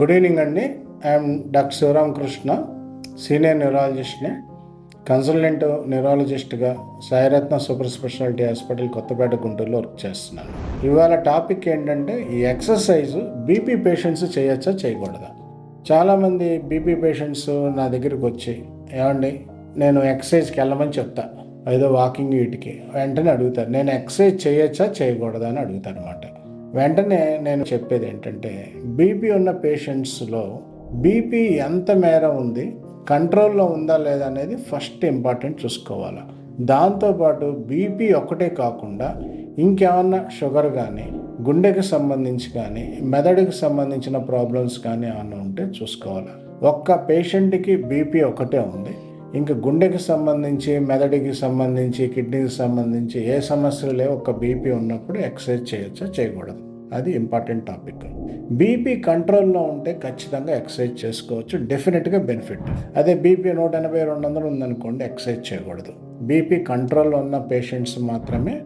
Good evening అండి. I'm doctor Sivaramakrishna, senior న్యూరాలజిస్ట్ని, consultant న్యూరాలజిస్ట్గా Sairatna super speciality hospital Kothapeta గుంటూరులో వర్క్ చేస్తున్నాను. ఇవాళ టాపిక్ ఏంటంటే ఈ ఎక్సర్సైజ్ బీపీ పేషెంట్స్ చేయొచ్చా చేయకూడదా. చాలామంది బీపీ పేషెంట్స్ నా దగ్గరికి వచ్చి, ఏమండి నేను ఎక్సర్సైజ్కి వెళ్ళమని చెప్తా, ఏదో వాకింగ్ వీటికి, వెంటనే అడుగుతారు నేను ఎక్సర్సైజ్ చేయొచ్చా చేయకూడదా అని అడుగుతారు అనమాట. వెంటనే నేను చెప్పేది ఏంటంటే, బీపీ ఉన్న పేషెంట్స్లో బీపీ ఎంత మేర ఉంది, కంట్రోల్లో ఉందా లేదా అనేది ఫస్ట్ ఇంపార్టెంట్ చూసుకోవాలి. దాంతోపాటు బీపీ ఒక్కటే కాకుండా ఇంకేమన్నా షుగర్ కానీ, గుండెకి సంబంధించి కానీ, మెదడుకి సంబంధించిన ప్రాబ్లమ్స్ కానీ ఏమన్నా ఉంటే చూసుకోవాలి. ఒక్క పేషెంట్కి బీపీ ఒకటే ఉంది, ఇంకా గుండెకి సంబంధించి, మెదడుకి సంబంధించి, కిడ్నీకి సంబంధించి ఏ సమస్యలు లేవు, ఒక బీపీ ఉన్నప్పుడు ఎక్సర్సైజ్ చేయొచ్చా చేయకూడదు, అది ఇంపార్టెంట్ టాపిక్. బీపీ కంట్రోల్లో ఉంటే ఖచ్చితంగా ఎక్సర్సైజ్ చేసుకోవచ్చు, డెఫినెట్గా బెనిఫిట్. అదే బీపీ 180, 200 ఉందనుకోండి, ఎక్సర్సైజ్ చేయకూడదు. బీపీ కంట్రోల్లో ఉన్న పేషెంట్స్ మాత్రమే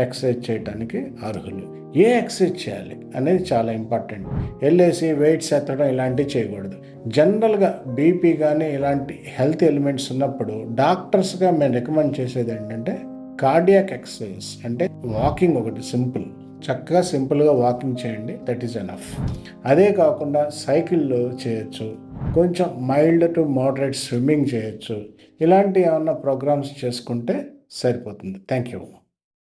ఎక్సర్సైజ్ చేయడానికి అర్హులు. ఏ ఎక్సర్సైజ్ చేయాలి అనేది చాలా ఇంపార్టెంట్. వెళ్ళేసి వెయిట్స్ ఎత్తడం ఇలాంటివి చేయకూడదు. జనరల్గా బీపీ కానీ ఇలాంటి హెల్త్ ఎలిమెంట్స్ ఉన్నప్పుడు డాక్టర్స్గా మేము రికమెండ్ చేసేది ఏంటంటే కార్డియాక్ ఎక్సర్సైజ్, అంటే వాకింగ్ ఒకటి చక్కగా సింపుల్గా వాకింగ్ చేయండి, దట్ ఈస్ ఎనఫ్. అదే కాకుండా సైకిల్లో చేయొచ్చు, కొంచెం మైల్డ్ టు మోడరేట్ స్విమ్మింగ్ చేయొచ్చు. ఇలాంటి ఏమన్నా ప్రోగ్రామ్స్ చేసుకుంటే సరిపోతుంది. Thank you.